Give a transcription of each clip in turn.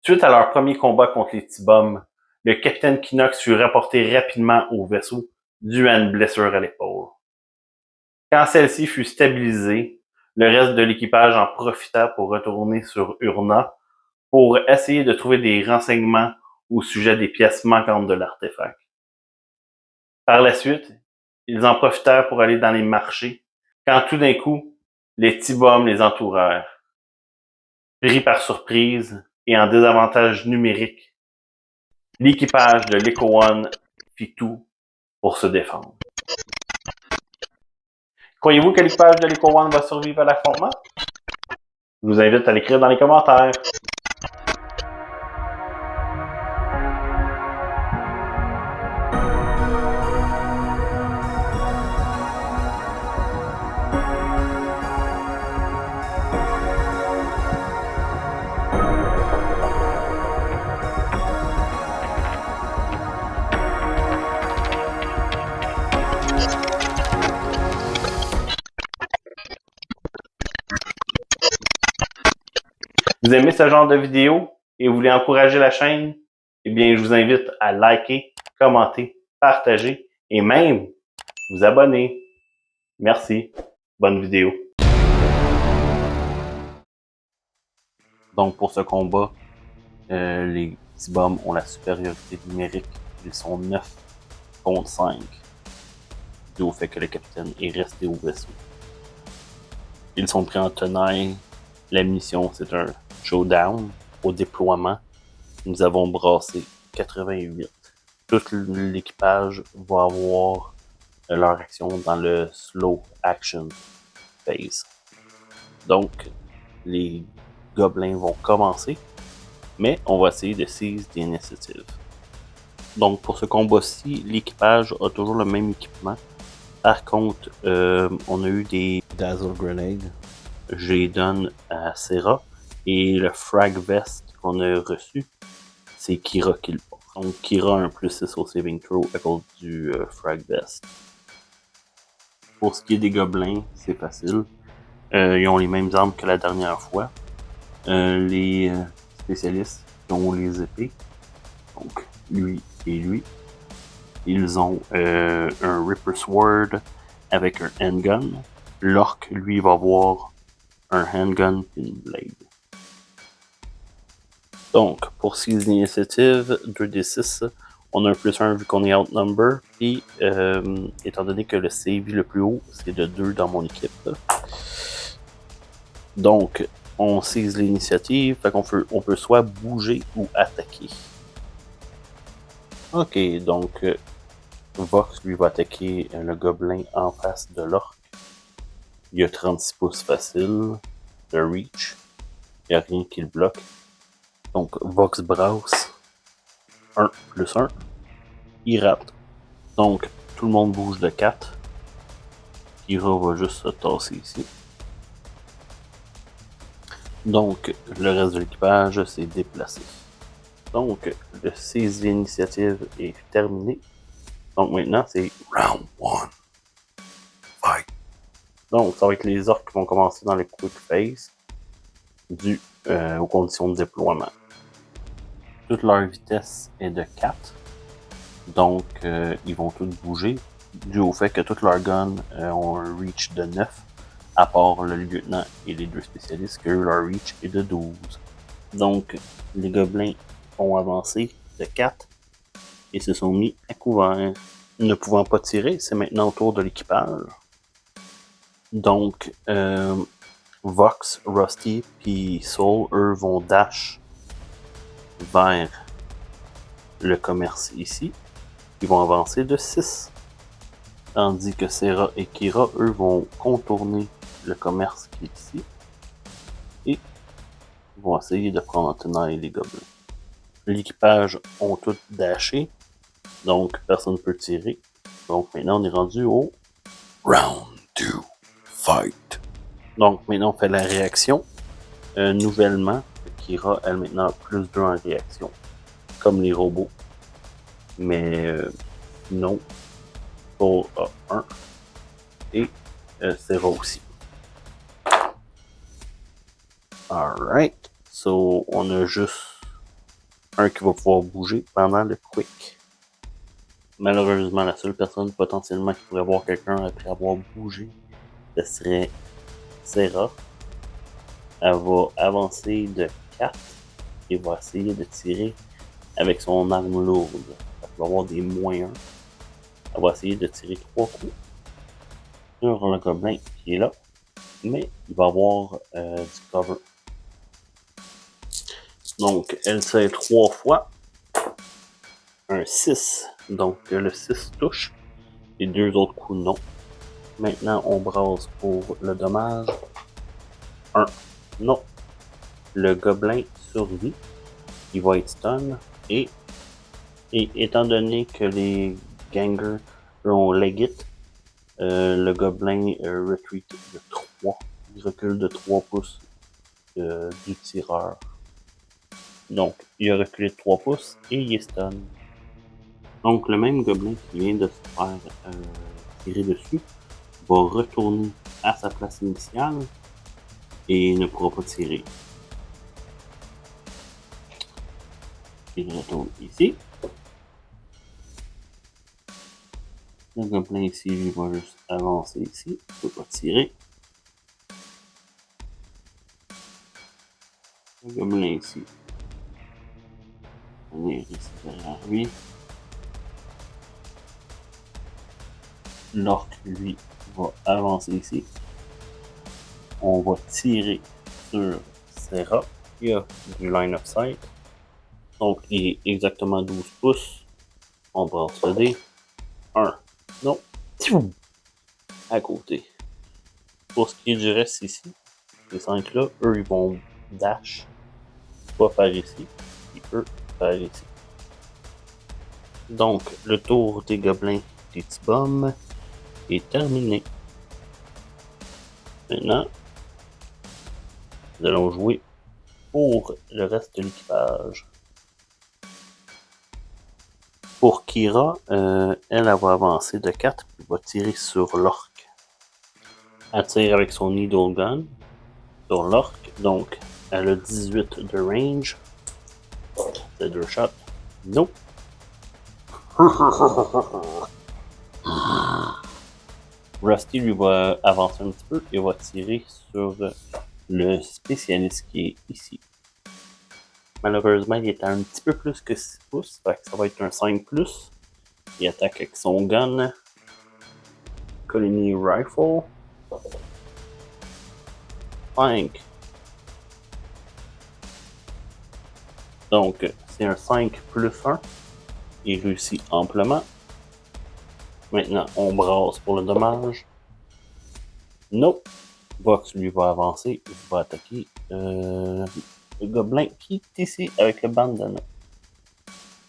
Suite à leur premier combat contre les T-Bombs, le capitaine Kinox fut rapporté rapidement au vaisseau dû à une blessure à l'épaule. Quand celle-ci fut stabilisée, le reste de l'équipage en profita pour retourner sur Urna pour essayer de trouver des renseignements au sujet des pièces manquantes de l'artefact. Par la suite, ils en profitèrent pour aller dans les marchés, quand tout d'un coup, les T-Bombs les entourèrent. Pris par surprise et en désavantage numérique, l'équipage de l'Echo One fit tout pour se défendre. Croyez-vous que l'équipage de l'Echo One va survivre à l'affrontement? Je vous invite à l'écrire dans les commentaires. Vous aimez ce genre de vidéo et vous voulez encourager la chaîne? Eh bien, je vous invite à liker, commenter, partager et même vous abonner. Merci. Bonne vidéo. Donc, pour ce combat, les T-Bombs ont la supériorité numérique. Ils sont 9 contre 5. Dû au fait que le capitaine est resté au vaisseau. Ils sont pris en tenaille. La mission, c'est un showdown. Au déploiement, nous avons brassé 88. Tout l'équipage va avoir leur action dans le slow action phase. Donc, les gobelins vont commencer, mais on va essayer de seize l'initiative. Donc, pour ce combat-ci, l'équipage a toujours le même équipement. Par contre, on a eu des Dazzle Grenades. Je les donne à Serra. Et le Frag Vest qu'on a reçu, c'est Kira qui le porte. Donc, Kira a un plus 6 au saving throw à cause du Frag Vest. Pour ce qui est des gobelins, c'est facile. Ils ont les mêmes armes que la dernière fois. Les spécialistes qui ont les épées, donc lui et lui, ils ont un Ripper Sword avec un handgun. L'orc, lui, va avoir un handgun et une blade. Donc, pour 6 initiatives, 2d6, on a un plus 1 vu qu'on est outnumber. Puis, étant donné que le save le plus haut, c'est de 2 dans mon équipe. Donc, on seize l'initiative, fait qu'on peut soit bouger ou attaquer. Ok, donc Vox lui va attaquer le gobelin en face de l'orc. Il a 36 pouces facile, le reach, il n'y a rien qui le bloque. Donc Vox brasse 1 plus 1, il rate. Donc tout le monde bouge de 4. Kira va juste se tasser ici. Donc le reste de l'équipage s'est déplacé. Donc le 6 initiative est terminé. Donc maintenant c'est round 1. Fight. Donc ça va être les orques qui vont commencer dans les quick phase dû aux conditions de déploiement. Toute leur vitesse est de 4. Donc ils vont tous bouger dû au fait que toutes leurs guns ont un reach de 9, à part le lieutenant et les 2 spécialistes, que leur reach est de 12. Donc les gobelins ont avancé de 4 et se sont mis à couvert. Ne pouvant pas tirer, c'est maintenant au tour de l'équipage. Donc Vox, Rusty puis Soul, eux, vont dash vers le commerce ici. Ils vont avancer de 6. Tandis que Serra et Kira, eux, vont contourner le commerce qui est ici. Et vont essayer de prendre en tenaille les gobelins. L'équipage ont tout dashé. Donc, personne ne peut tirer. Donc, maintenant, on est rendu au Round 2. Fight. Donc, maintenant, on fait la réaction. Nouvellement, Kira, elle, maintenant, a plus 2 en réaction. Comme les robots. Mais non. Soul a 1. Et Serra aussi. Alright. So, on a juste un qui va pouvoir bouger pendant le quick. Malheureusement, la seule personne potentiellement qui pourrait voir quelqu'un après avoir bougé, ce serait Serra. Elle va avancer de 4 et va essayer de tirer avec son arme lourde. Elle va avoir des -1. Elle va essayer de tirer 3 coups sur le gobelin qui est là, mais il va avoir du cover. Donc, elle tire 3 fois. Un 6. Donc, le 6 touche. Les 2 autres coups, non. Maintenant, on brasse pour le dommage. 1. Non. Le gobelin survit. Il va être stun. Et étant donné que les gangers ont leg it, le gobelin retreat de 3. Il recule de 3 pouces du tireur. Donc, il a reculé de 3 pouces et il est stun. Donc, le même gobelin qui vient de se faire tirer dessus va retourner à sa place initiale et ne pourra pas tirer. Il retourne ici. Le gobelin ici, il va juste avancer ici. Il ne peut pas tirer. Le gobelin ici. On est ici derrière lui. L'orc, lui, va avancer ici. On va tirer sur Serra. Il y a du line of sight. Donc, il est exactement 12 pouces. On brasse le dé. 1. Non. À côté. Pour ce qui est du reste ici, ces 5-là, eux, ils vont dash. Pas par ici. Et eux, par ici. Donc, le tour des gobelins des petits bums est terminé. Maintenant, nous allons jouer pour le reste de l'équipage. Pour Kira, elle va avancer de 4 et va tirer sur l'orc. Elle tire avec son Needle Gun sur l'orc, donc elle a 18 de range. C'est 2 shots. Nope. Rusty lui va avancer un petit peu et va tirer sur le spécialiste qui est ici. Malheureusement, il est à un petit peu plus que 6 pouces, fait que ça va être un 5+. Il attaque avec son gun. Colony Rifle. 5. Donc, c'est un 5 plus 1. Il réussit amplement. Maintenant, on brasse pour le dommage. Nope. Vox, lui, va avancer. Il va attaquer le gobelin qui est ici avec le bandana.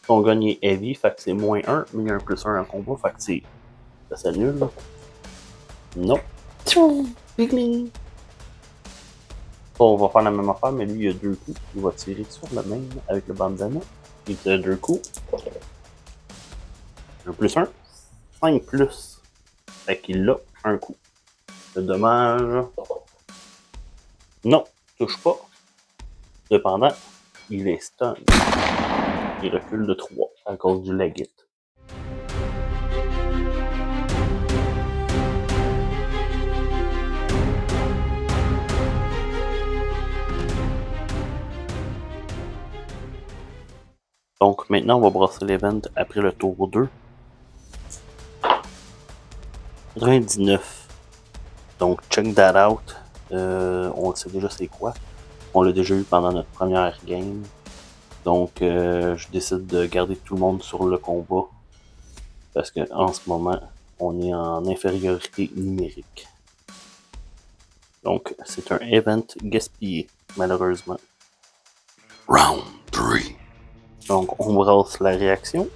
Son gun est heavy, fait que c'est -1, mais il y a un +1 en combat, fait que ça s'annule. Non. On va faire la même affaire, mais lui, il a 2 coups. Il va tirer sur le même avec le bandana. Il a 2 coups. Un +1. 5+. Fait qu'il a un coup. Le dommage. Non, touche pas. Cependant, il est stun. Il recule de 3 à cause du leg it. Donc maintenant, on va brasser l'event après le tour 2. 99. Donc check that out. On le sait déjà c'est quoi. On l'a déjà eu pendant notre première game. Donc je décide de garder tout le monde sur le combat. Parce qu'en ce moment, on est en infériorité numérique. Donc c'est un event gaspillé, malheureusement. Round 3. Donc on brasse la réaction.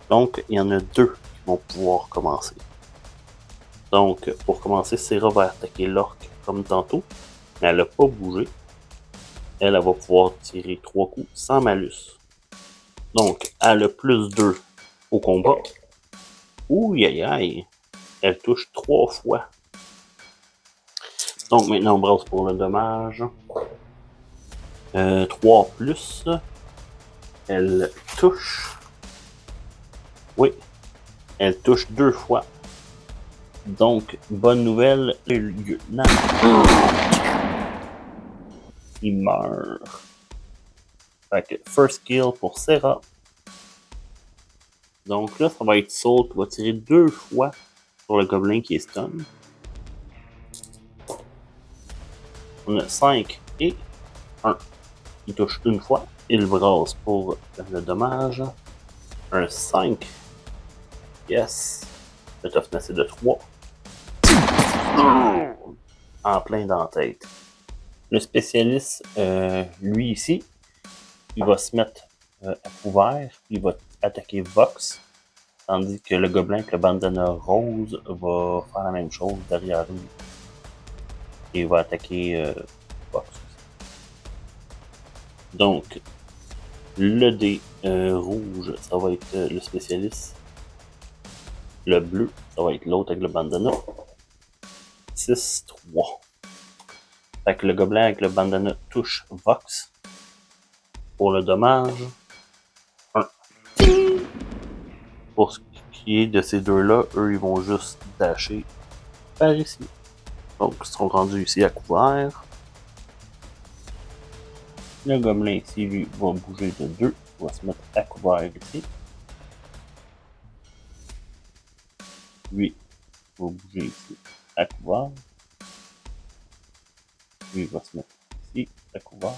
Donc il y en a 2 qui vont pouvoir commencer. Donc pour commencer, Serra va attaquer l'orc comme tantôt, mais elle n'a pas bougé. Elle va pouvoir tirer 3 coups sans malus. Donc elle a +2 au combat. Ouh aïe aïe. Elle touche 3 fois. Donc maintenant on brasse pour le dommage. 3 plus. Elle touche. Oui, elle touche 2 fois. Donc, bonne nouvelle, le lieutenant. Il meurt. Fait que first kill pour Serra. Donc là, ça va être Soul qui va tirer 2 fois sur le gobelin qui est stun. On a 5 et 1. Il touche une fois. Il brasse pour le dommage. Un 5. Yes. Le toughness est de 3. En plein dans la tête. Le spécialiste, lui ici, il va se mettre à couvert. Il va attaquer Vox. Tandis que le gobelin avec le bandana rose va faire la même chose derrière lui. Et il va attaquer Vox aussi. Donc, le dé rouge, ça va être le spécialiste. Le bleu, ça va être l'autre avec le bandana. 6-3. Fait que le gobelin avec le bandana touche Vox. Pour le dommage, 1. Pour ce qui est de ces deux-là, eux, ils vont juste dasher par ici. Donc, ils seront rendus ici à couvert. Le gobelin ici, lui, va bouger de 2. Il va se mettre à couvert ici. Lui, va bouger ici à couvert. Lui, il va se mettre ici à couvert.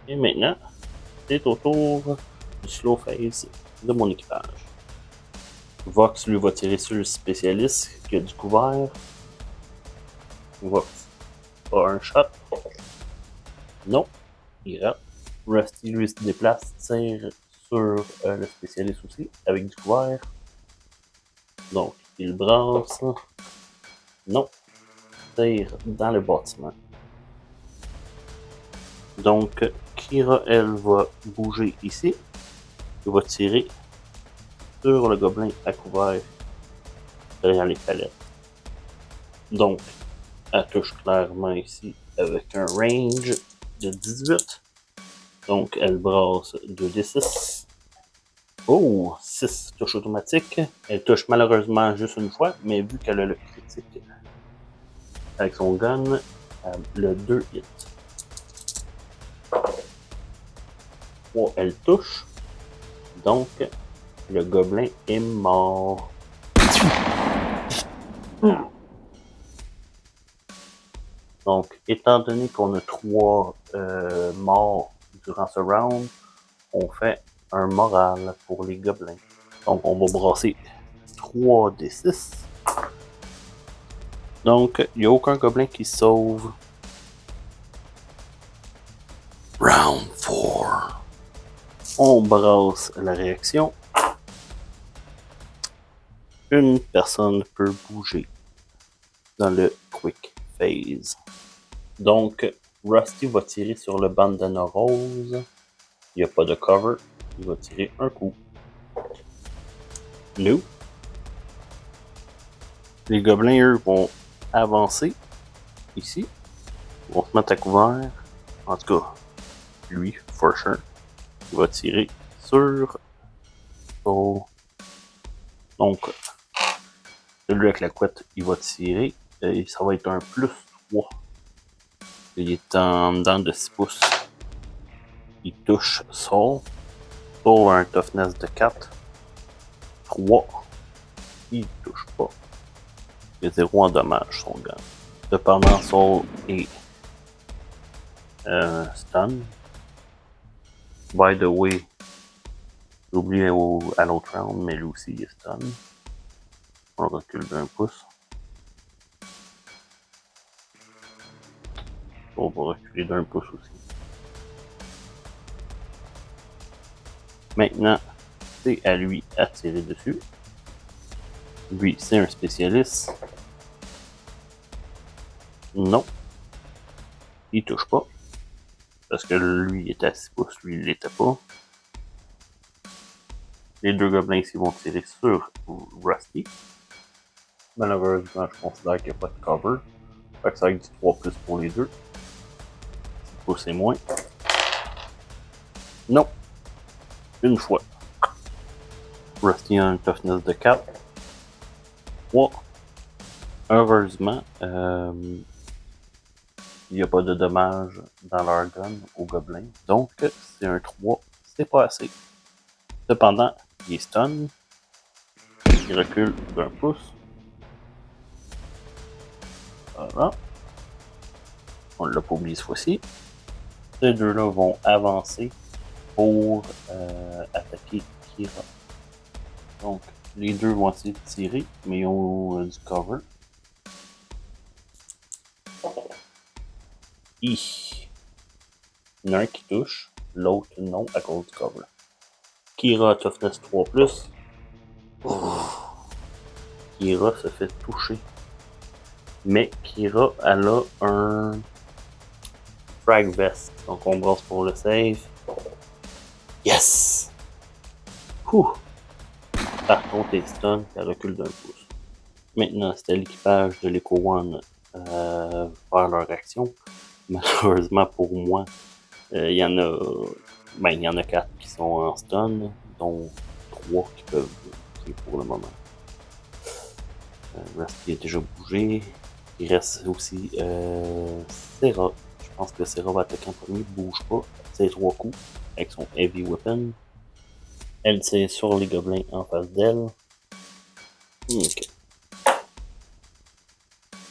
Et maintenant, c'est au tour du slow phase de mon équipage. Vox, lui, va tirer sur le spécialiste qui a du couvert. Vox a un shot. Non, il rate. Rusty, lui, se déplace, tire sur le spécialiste aussi, avec du couvert. Donc, il brasse. Non, tire dans le bâtiment. Donc, Kira, elle, va bouger ici. Elle va tirer sur le gobelin à couvert derrière les palettes. Donc, elle touche clairement ici avec un range de 18. Donc, elle brasse 2d6. Oh, 6 touches automatiques. Elle touche malheureusement juste une fois, mais vu qu'elle a le critique avec son gun, le 2 hits. 3, elle touche. Donc, le gobelin est mort. Donc, étant donné qu'on a 3 morts durant ce round, on fait un moral pour les gobelins. Donc, on va brasser 3 des 6. Donc, il n'y a aucun gobelin qui sauve. Round 4. On brasse la réaction. Une personne peut bouger dans le quick phase. Donc, Rusty va tirer sur le bandana rose. Il n'y a pas de cover. Il va tirer un coup. Nous. Les gobelins, eux, vont avancer ici. Ils vont se mettre à couvert. En tout cas, lui, for sure. Il va tirer sur... Oh. Donc, celui avec la couette, il va tirer. Et ça va être un plus 3. Il est en dedans de 6 pouces. Il touche Soul. Soul a un toughness de 4. 3. Il touche pas. Il y a 0 en dommage, son gars. Cependant, Soul est stun. By the way, j'ai oublié à l'autre round, mais lui aussi il est stun. On recule d'un pouce. On va reculer d'un pouce aussi. Maintenant, c'est à lui à tirer dessus. Lui, c'est un spécialiste. Non. Il touche pas. Parce que lui, il était à 6 pouces, lui, il l'était pas. Les deux gobelins ici vont tirer sur Rusty. Malheureusement, je considère qu'il n'y a pas de cover. Fait que ça va être du 3+ pour les deux. 6 pouces et moins. Non. Une fois. Rusty a un toughness de 4. 3. Heureusement, il n'y a pas de dommages dans leur gun au gobelin. Donc, c'est un 3. C'est pas assez. Cependant, il est stun. Il recule d'1 pouce. Voilà. On l'a pas oublié cette fois-ci. Ces deux-là vont avancer pour attaquer Kira. Donc, les deux vont essayer de tirer, mais ils ont du cover. Il y en a un qui touche, l'autre non à cause du cover. Kira toughness 3+. Kira se fait toucher. Mais Kira, elle a un frag vest. Donc on brasse pour le save. Yes! Ouh! Par contre, elle stun, elle recule d'1 pouce. Maintenant, c'était l'équipage de l'Eco One faire leur action. Malheureusement pour moi, il y en a 4 qui sont en stun, dont 3 qui peuvent bouger pour le moment. Rusty a déjà bougé. Il reste aussi Serra. Je pense que Serra va attaquer en premier. Bouge pas. C'est 3 coups avec son Heavy Weapon. Elle tire sur les gobelins en face d'elle. Ok.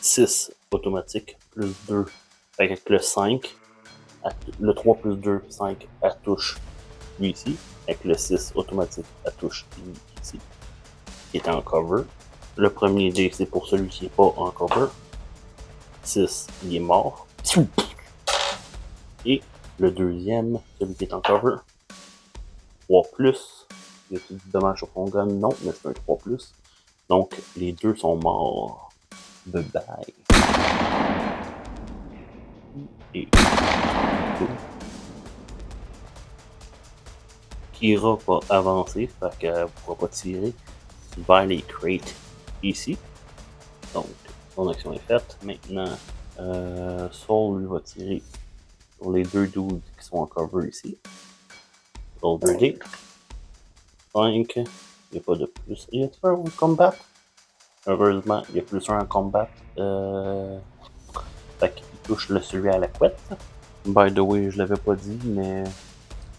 6 automatique plus 2. Avec le 5. Le 3 plus 2, 5, elle touche lui ici. Avec le 6 automatique, elle touche lui ici. Qui est en cover. Le premier dé, c'est pour celui qui n'est pas en cover. 6, il est mort. Et le deuxième, celui qui est en cover. 3+. Il y a du dommage sur son gun? Non, mais c'est un 3+. Donc, les deux sont morts. Bye bye. Et... Kira va avancer, fait qu'elle ne pourra pas tirer vers les crates ici. Donc, son action est faite. Maintenant, Soul lui va tirer sur les deux dudes qui sont en cover ici. Roll 2D. 5. Il n'y a pas de plus. Il y a un combat. Heureusement, il y a plus un en combat. Fait qu'il touche celui à la couette. By the way, je l'avais pas dit, mais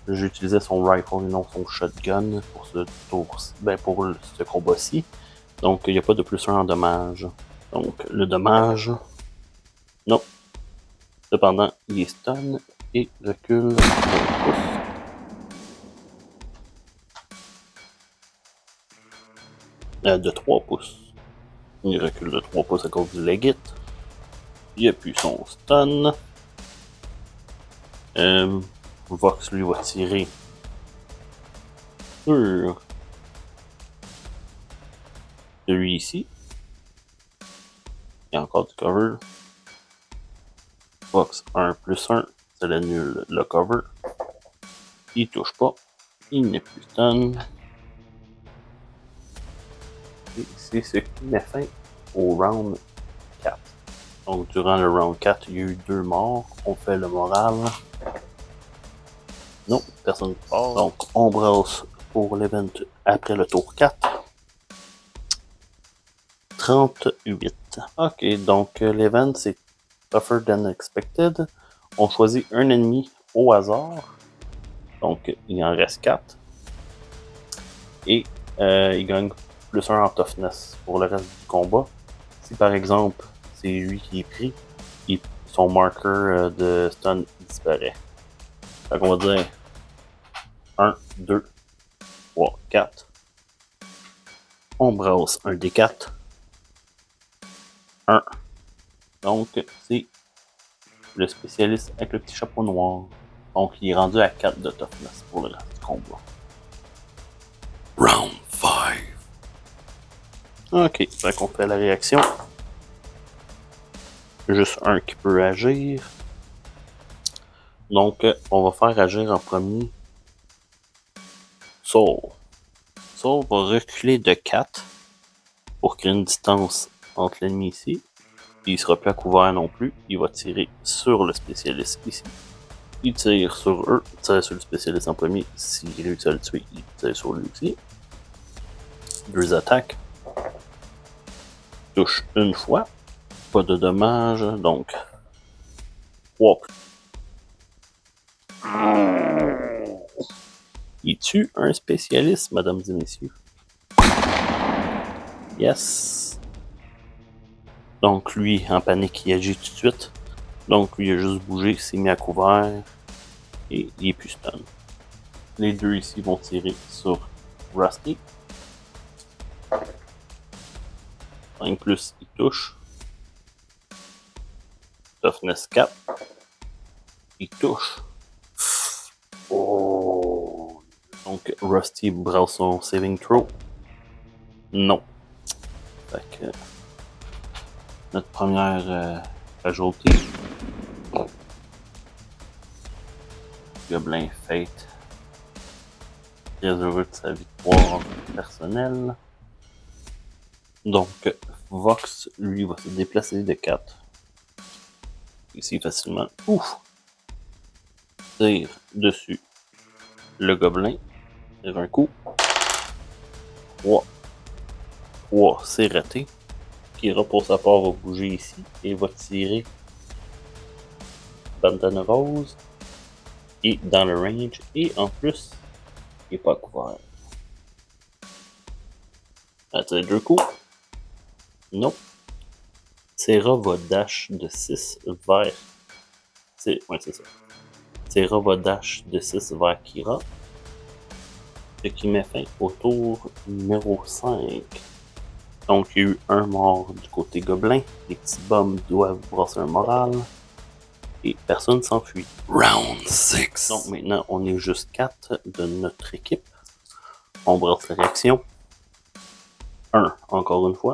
j'utilisais son rifle et non son shotgun pour ce tour, pour ce combat-ci. Donc, il n'y a pas de plus 1 en dommage. Donc, le dommage... Non. Cependant, il est stun et recule de 1 pouce. De 3 pouces. Il recule de 3 pouces à cause du Leggit. Il appuie son stun. Vox lui va tirer sur celui ici. Il y a encore du cover. Vox 1+1, ça l'annule le cover. Il touche pas. Il n'est plus stun. Et c'est ce qui met fin au round 4. Donc durant le round 4, il y a eu 2 morts. On fait le moral. Non, personne ne part. Donc on brasse pour l'event après le tour 4. 38. Ok, donc l'event c'est Tougher Than Expected. On choisit un ennemi au hasard. Donc il en reste 4. Et il gagne plus 1 en toughness pour le reste du combat. Si par exemple c'est lui qui est pris, son marqueur de stun disparaît. Fait qu'on va dire 1, 2, 3, 4. On brasse un D4. 1. Donc c'est le spécialiste avec le petit chapeau noir. Donc il est rendu à 4 de toughness pour le reste du combat. Round 5. Ok, fait qu'on fait la réaction. Juste un qui peut agir. Donc, on va faire agir en premier Soul. Soul va reculer de 4 pour créer une distance entre l'ennemi ici. Il sera plus à couvert non plus. Il va tirer sur le spécialiste ici. Il tire sur eux, il tire sur le spécialiste en premier. S'il réussit à le tuer, il tire sur lui aussi. 2 attaques. Touche une fois. Pas de dommages, donc 3. Il tue un spécialiste, mesdames et messieurs. Yes. Donc lui, en panique, il agit tout de suite. Donc lui, il a juste bougé, il s'est mis à couvert. Et il est plus stun. Les deux ici vont tirer sur Rusty. 5 plus, il touche. Toughness 4. Il touche. Oh. Donc Rusty brasse son saving throw. Non. Fait que notre première casualty. Gobelin Fate. Très heureux de sa victoire personnelle. Donc Vox, lui, va se déplacer de 4. Ici facilement. Ouf! Tire dessus le gobelin. Tire un coup. 3. 3, c'est raté. Kira, pour sa part, va bouger ici et va tirer Bandana Rose. Et dans le range. Et en plus, il n'est pas couvert. Elle tire 2 coups. Non. Serra va dash de 6 vers. Ouais, c'est ça. Serra va dash de 6 vers Kira. Ce qui met fin au tour numéro 5. Donc, il y a eu un mort du côté gobelin. Les petits bums doivent brasser un moral. Et personne s'enfuit. Round 6. Donc, maintenant, on est juste 4 de notre équipe. On brasse la réaction. 1, encore une fois.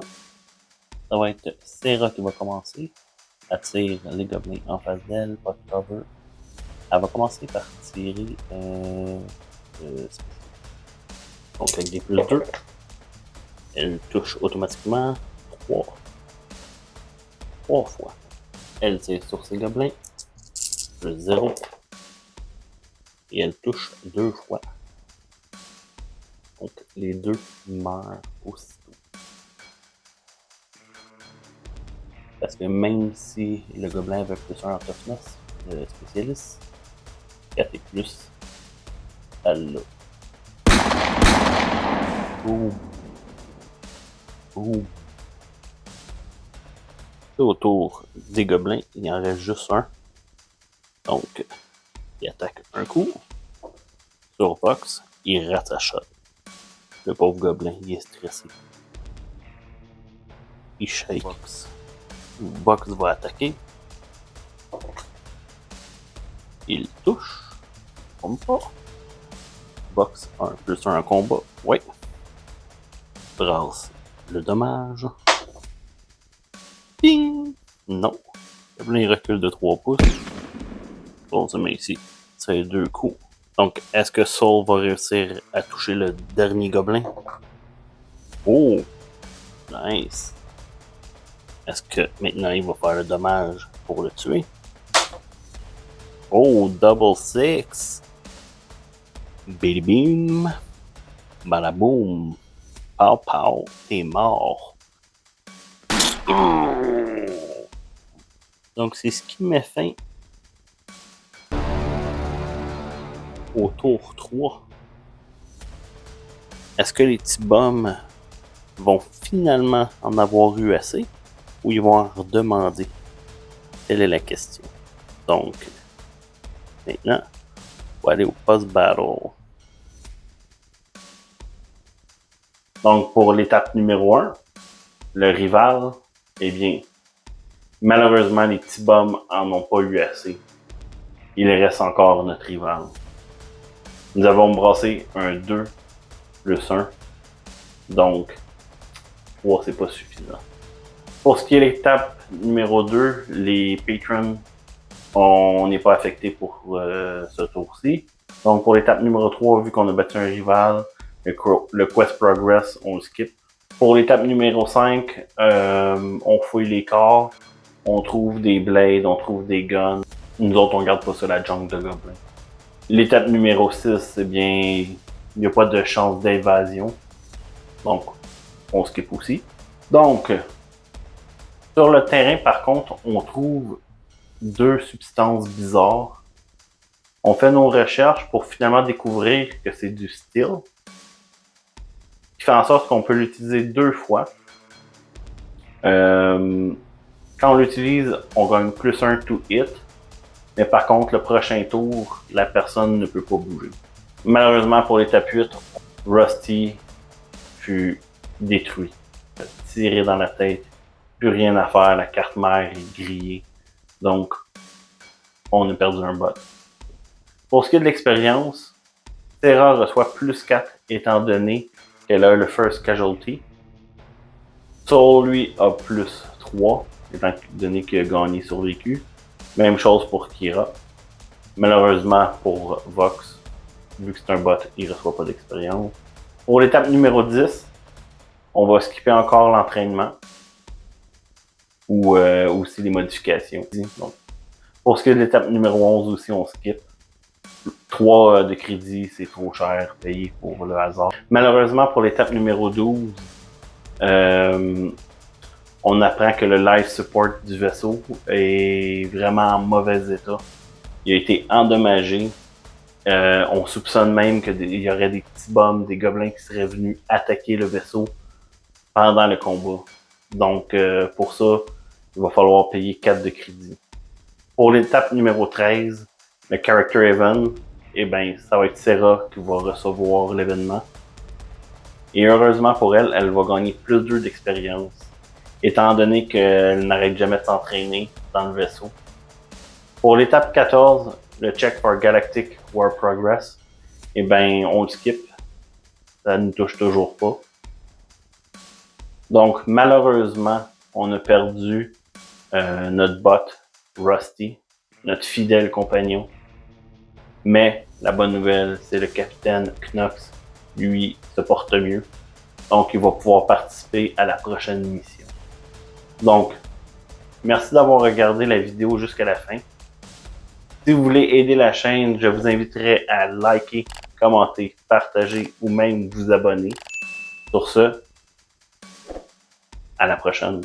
Ça va être Serra qui va commencer. Elle tire les gobelins en face d'elle, pas de cover. Elle va commencer par tirer. Donc, avec des plus 2. Elle touche automatiquement 3 fois. Elle tire sur ses gobelins. Plus 0. Et elle touche 2 fois. Donc, les deux meurent aussitôt. Parce que même si le gobelin avait plus 1 en toughness, le spécialiste, 4 et plus, elle l'a. Boum. Boum. Autour des gobelins, il en reste juste un. Donc, il attaque un coup. Sur Vox, il rate sa shot. Le pauvre gobelin, il est stressé. Il shake. Vox va attaquer. Il touche. Comme pas. Vox 1 plus 1 en combat. Ouais. Brasse le dommage. Ping! Non. Le gobelin recule de 3 pouces. Bon, ça met ici. C'est 2 coups. Donc, est-ce que Soul va réussir à toucher le dernier gobelin? Oh! Nice! Est-ce que maintenant il va faire le dommage pour le tuer? Oh! Double 6! Baby beam! Balaboom! Pow pow! T'es mort! Donc, c'est ce qui met fin au tour 3. Est-ce que les petits bums vont finalement en avoir eu assez ou ils vont en redemander? Telle est la question. Donc, maintenant, on va aller au post-battle. Donc, pour l'étape numéro 1, le rival, eh bien, malheureusement, les petits bums en ont pas eu assez. Il reste encore notre rival. Nous avons brassé un 2 plus 1. Donc, 3, c'est pas suffisant. Pour ce qui est de l'étape numéro 2, les patrons, on n'est pas affecté pour ce tour-ci. Donc, pour l'étape numéro 3, vu qu'on a battu un rival, le quest progress, on le skip. Pour l'étape numéro 5, on fouille les corps. On trouve des blades, on trouve des guns. Nous autres, on garde pas ça la jungle de gobelins. L'étape numéro 6, c'est bien, il n'y a pas de chance d'invasion. Donc, on skip aussi. Donc, sur le terrain, par contre, on trouve 2 substances bizarres. On fait nos recherches pour finalement découvrir que c'est du steel, qui fait en sorte qu'on peut l'utiliser 2 fois. Quand on l'utilise, on gagne plus 1 to hit, mais par contre, le prochain tour, la personne ne peut pas bouger. Malheureusement, pour l'étape 8, Rusty fut détruit, tiré dans la tête, plus rien à faire, la carte mère est grillée, donc on a perdu un bot. Pour ce qui est de l'expérience, Terra reçoit plus 4 étant donné qu'elle a le first casualty. Soul, lui, a plus 3 étant donné qu'il a gagné survécu. Même chose pour Kira. Malheureusement pour Vox, vu que c'est un bot, il ne reçoit pas d'expérience. Pour l'étape numéro 10, on va skipper encore l'entraînement ou aussi les modifications. Donc, pour ce qui est de l'étape numéro 11 aussi, on skip. 3 de crédit, c'est trop cher payé pour le hasard. Malheureusement, pour l'étape numéro 12, on apprend que le life support du vaisseau est vraiment en mauvais état. Il a été endommagé. On soupçonne même qu'il y aurait des petits bombes, des gobelins qui seraient venus attaquer le vaisseau pendant le combat. Donc, pour ça, il va falloir payer 4 de crédit. Pour l'étape numéro 13, le Character Event, eh ben, ça va être Serra qui va recevoir l'événement. Et heureusement pour elle, elle va gagner plus 2 d'expérience, étant donné qu'elle n'arrête jamais de s'entraîner dans le vaisseau. Pour l'étape 14, le Check for Galactic War Progress, eh ben, on le skip. Ça ne touche toujours pas. Donc, malheureusement, on a perdu notre bot, Rusty, notre fidèle compagnon. Mais la bonne nouvelle, c'est le capitaine Knox, lui, se porte mieux. Donc, il va pouvoir participer à la prochaine mission. Donc, merci d'avoir regardé la vidéo jusqu'à la fin. Si vous voulez aider la chaîne, je vous inviterai à liker, commenter, partager ou même vous abonner. Sur ce, à la prochaine.